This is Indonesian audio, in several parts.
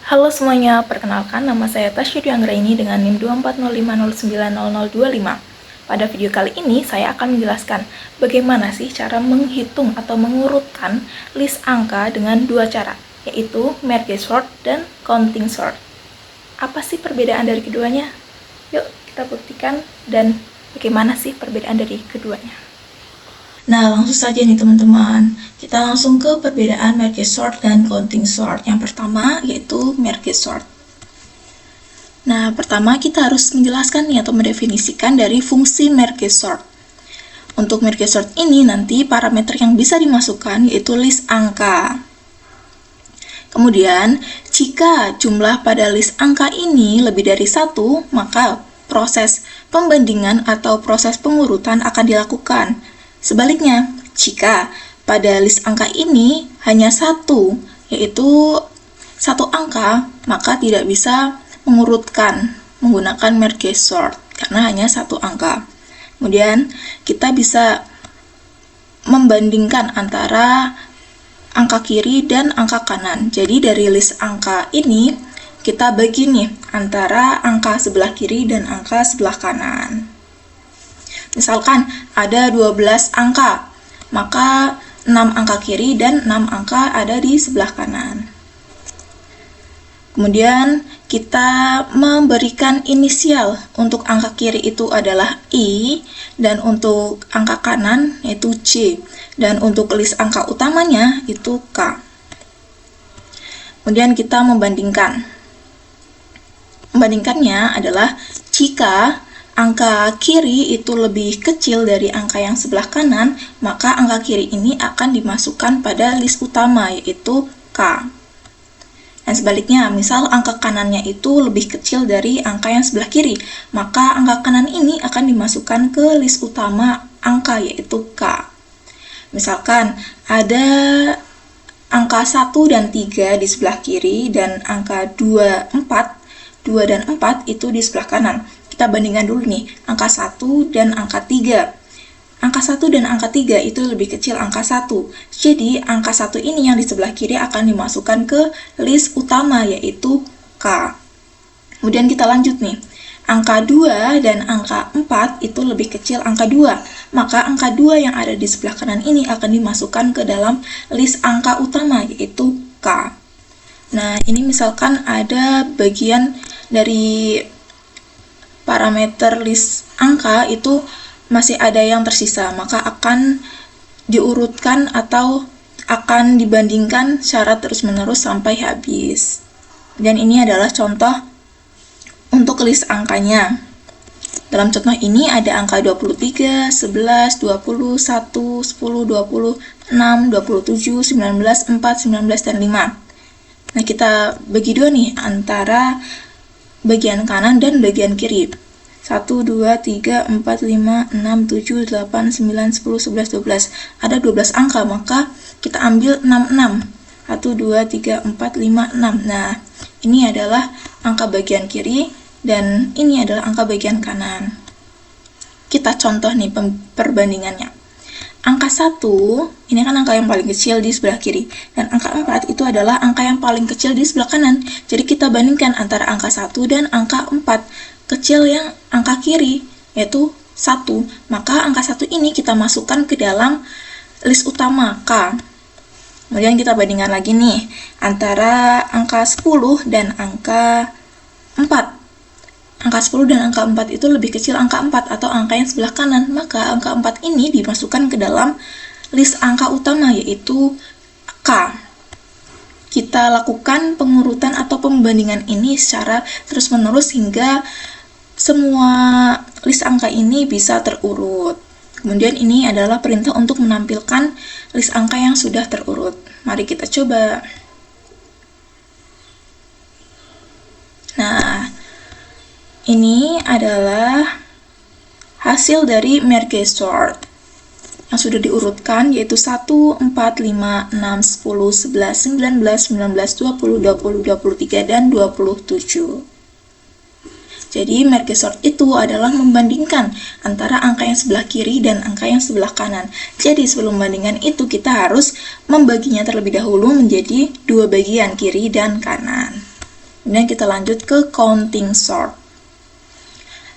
Halo semuanya, perkenalkan nama saya Tasya Dwi Anggraini dengan NIM 24050900025. Pada video kali ini saya akan menjelaskan bagaimana sih cara menghitung atau mengurutkan list angka dengan dua cara, yaitu merge sort dan counting sort. Apa sih perbedaan dari keduanya? Yuk kita buktikan dan bagaimana sih perbedaan dari keduanya. Nah, langsung saja nih teman-teman. Kita langsung ke perbedaan merge sort dan counting sort. Yang pertama yaitu merge sort. Nah, pertama kita harus menjelaskan nih atau mendefinisikan dari fungsi merge sort. Untuk merge sort ini nanti parameter yang bisa dimasukkan yaitu list angka. Kemudian, jika jumlah pada list angka ini lebih dari 1, maka proses pembandingan atau proses pengurutan akan dilakukan. Sebaliknya, jika pada list angka ini hanya 1, yaitu satu angka, maka tidak bisa mengurutkan menggunakan merge sort karena hanya satu angka. Kemudian kita bisa membandingkan antara angka kiri dan angka kanan. Jadi dari list angka ini kita bagi nih antara angka sebelah kiri dan angka sebelah kanan. Misalkan ada 12 angka, maka 6 angka kiri dan 6 angka ada di sebelah kanan. Kemudian kita memberikan inisial. Untuk angka kiri itu adalah I, dan untuk angka kanan yaitu J, dan untuk list angka utamanya itu K. Kemudian kita membandingkan. Membandingkannya adalah jika angka kiri itu lebih kecil dari angka yang sebelah kanan, maka angka kiri ini akan dimasukkan pada list utama, yaitu K. Dan sebaliknya, misal angka kanannya itu lebih kecil dari angka yang sebelah kiri, maka angka kanan ini akan dimasukkan ke list utama angka, yaitu K. Misalkan ada angka 1 dan 3 di sebelah kiri, dan angka 2 dan 4 itu di sebelah kanan. Kita bandingkan dulu nih, angka 1 dan angka 3. Angka 1 dan angka 3 itu lebih kecil angka 1. Jadi, angka 1 ini yang di sebelah kiri akan dimasukkan ke list utama, yaitu K. Kemudian kita lanjut nih. Angka 2 dan angka 4 itu lebih kecil angka 2. Maka angka 2 yang ada di sebelah kanan ini akan dimasukkan ke dalam list angka utama, yaitu K. Nah, ini misalkan ada bagian dari parameter list angka itu masih ada yang tersisa, maka akan diurutkan atau akan dibandingkan secara terus-menerus sampai habis. Dan ini adalah contoh untuk list angkanya. Dalam contoh ini ada angka 23, 11, 20, 1, 10, 20, 6, 27, 19, 4, 19, dan 5. Nah, kita bagi dua nih antara bagian kanan dan bagian kiri. 1, 2, 3, 4, 5, 6, 7, 8, 9, 10, 11, 12. Ada 12 angka, maka kita ambil 66. 1, 2, 3, 4, 5, 6. Nah, ini adalah angka bagian kiri dan ini adalah angka bagian kanan. Kita contoh nih perbandingannya. Angka 1, ini kan angka yang paling kecil di sebelah kiri, dan angka 4 itu adalah angka yang paling kecil di sebelah kanan. Jadi kita bandingkan antara angka 1 dan angka 4. Kecil yang angka kiri, yaitu 1. Maka angka 1 ini kita masukkan ke dalam list utama, K. Kemudian kita bandingkan lagi nih, antara angka 10 dan angka 4. Angka 10 dan angka 4 itu lebih kecil angka 4 atau angka yang sebelah kanan, maka angka 4 ini dimasukkan ke dalam list angka utama, yaitu K. Kita lakukan pengurutan atau pembandingan ini secara terus-menerus hingga semua list angka ini bisa terurut. Kemudian ini adalah perintah untuk menampilkan list angka yang sudah terurut. Mari kita coba. Nah, ini adalah hasil dari merge sort yang sudah diurutkan, yaitu 1, 4, 5, 6, 10, 11, 19, 19, 20, 20, 23, dan 27. Jadi merge sort itu adalah membandingkan antara angka yang sebelah kiri dan angka yang sebelah kanan. Jadi sebelum membandingkan itu kita harus membaginya terlebih dahulu menjadi dua bagian, kiri dan kanan. Kemudian kita lanjut ke counting sort.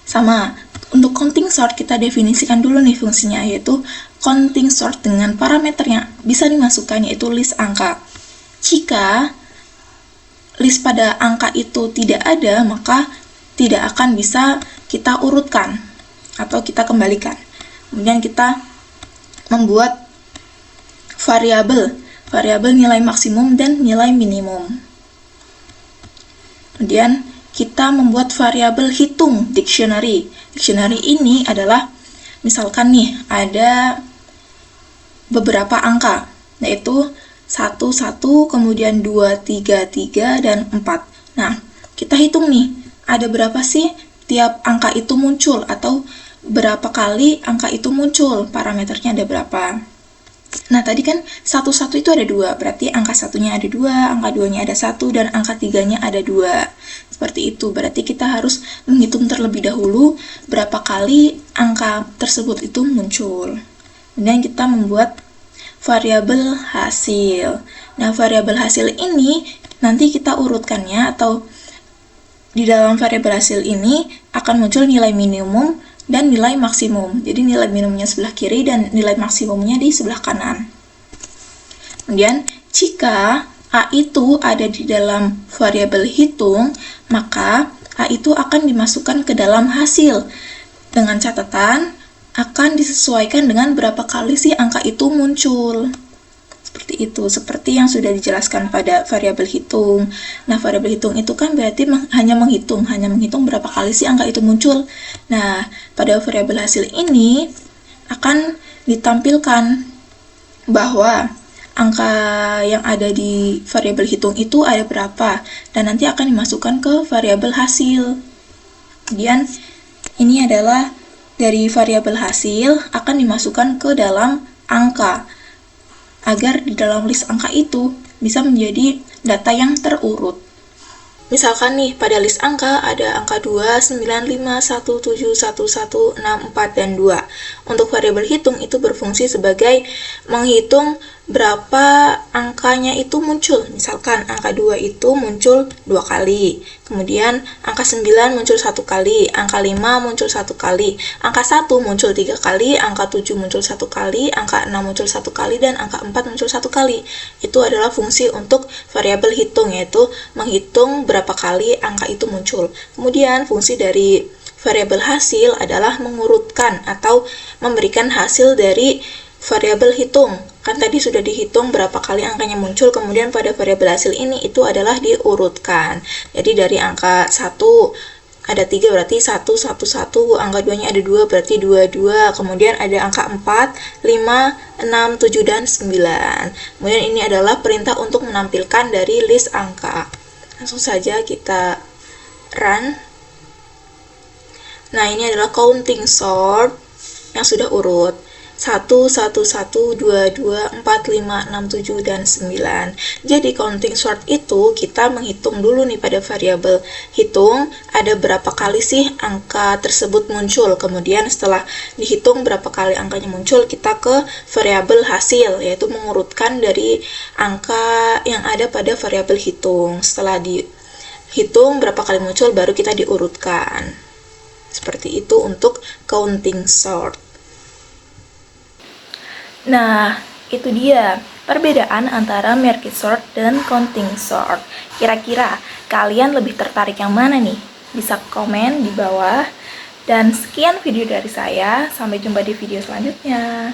Sama, untuk counting sort kita definisikan dulu nih fungsinya, yaitu counting sort dengan parameter yang bisa dimasukkan yaitu list angka. Jika list pada angka itu tidak ada, maka tidak akan bisa kita urutkan atau kita kembalikan. Kemudian kita membuat variabel nilai maksimum dan nilai minimum. Kemudian kita membuat variabel hitung dictionary. Dictionary ini adalah misalkan nih ada beberapa angka, yaitu 1, 1, kemudian 2, 3, 3, dan 4. Nah, kita hitung nih, ada berapa sih tiap angka itu muncul, atau berapa kali angka itu muncul, parameternya ada berapa. Nah, tadi kan 1, 1 itu ada 2, berarti angka 1-nya ada 2, angka 2-nya ada 1, dan angka 3-nya ada 2. Seperti itu, berarti kita harus menghitung terlebih dahulu berapa kali angka tersebut itu muncul. Kemudian kita membuat variabel hasil. Nah, variabel hasil ini nanti kita urutkannya, atau di dalam variabel hasil ini akan muncul nilai minimum dan nilai maksimum. Jadi nilai minimumnya sebelah kiri dan nilai maksimumnya di sebelah kanan. Kemudian jika A itu ada di dalam variabel hitung, maka A itu akan dimasukkan ke dalam hasil. Dengan catatan akan disesuaikan dengan berapa kali sih angka itu muncul. Seperti itu, seperti yang sudah dijelaskan pada variabel hitung. Nah, variabel hitung itu kan berarti hanya menghitung berapa kali sih angka itu muncul. Nah, pada variabel hasil ini akan ditampilkan bahwa angka yang ada di variabel hitung itu ada berapa, dan nanti akan dimasukkan ke variabel hasil. Kemudian ini adalah dari variabel hasil akan dimasukkan ke dalam angka, agar di dalam list angka itu bisa menjadi data yang terurut. Misalkan nih, pada list angka ada angka 2, 9, 5, 1, 7, 1, 1, 6, 4, dan 2. Untuk variabel hitung itu berfungsi sebagai menghitung berapa angkanya itu muncul. Misalkan angka 2 itu muncul 2 kali, kemudian angka 9 muncul 1 kali, angka 5 muncul 1 kali, angka 1 muncul 3 kali, angka 7 muncul 1 kali, angka 6 muncul 1 kali, dan angka 4 muncul 1 kali. Itu adalah fungsi untuk variabel hitung, yaitu menghitung berapa kali angka itu muncul. Kemudian fungsi dari variabel hasil adalah mengurutkan atau memberikan hasil dari variabel hitung. Kan tadi sudah dihitung berapa kali angkanya muncul, kemudian pada variabel hasil ini itu adalah diurutkan. Jadi dari angka 1 ada 3 berarti 1, 1, 1, angka 2-nya ada 2 berarti 2, 2, kemudian ada angka 4, 5, 6, 7, dan 9. Kemudian ini adalah perintah untuk menampilkan dari list angka. Langsung saja kita run. Nah, ini adalah counting sort yang sudah urut. 1, 1, 1, 2, 2, 4, 5, 6, 7, dan 9. Jadi counting sort itu kita menghitung dulu nih pada variabel hitung ada berapa kali sih angka tersebut muncul. Kemudian setelah dihitung berapa kali angkanya muncul, kita ke variabel hasil, yaitu mengurutkan dari angka yang ada pada variabel hitung. Setelah dihitung berapa kali muncul, baru kita diurutkan. Seperti itu untuk counting sort. Nah, itu dia perbedaan antara merge sort dan counting sort. Kira-kira kalian lebih tertarik yang mana nih? Bisa komen di bawah. Dan sekian video dari saya, sampai jumpa di video selanjutnya.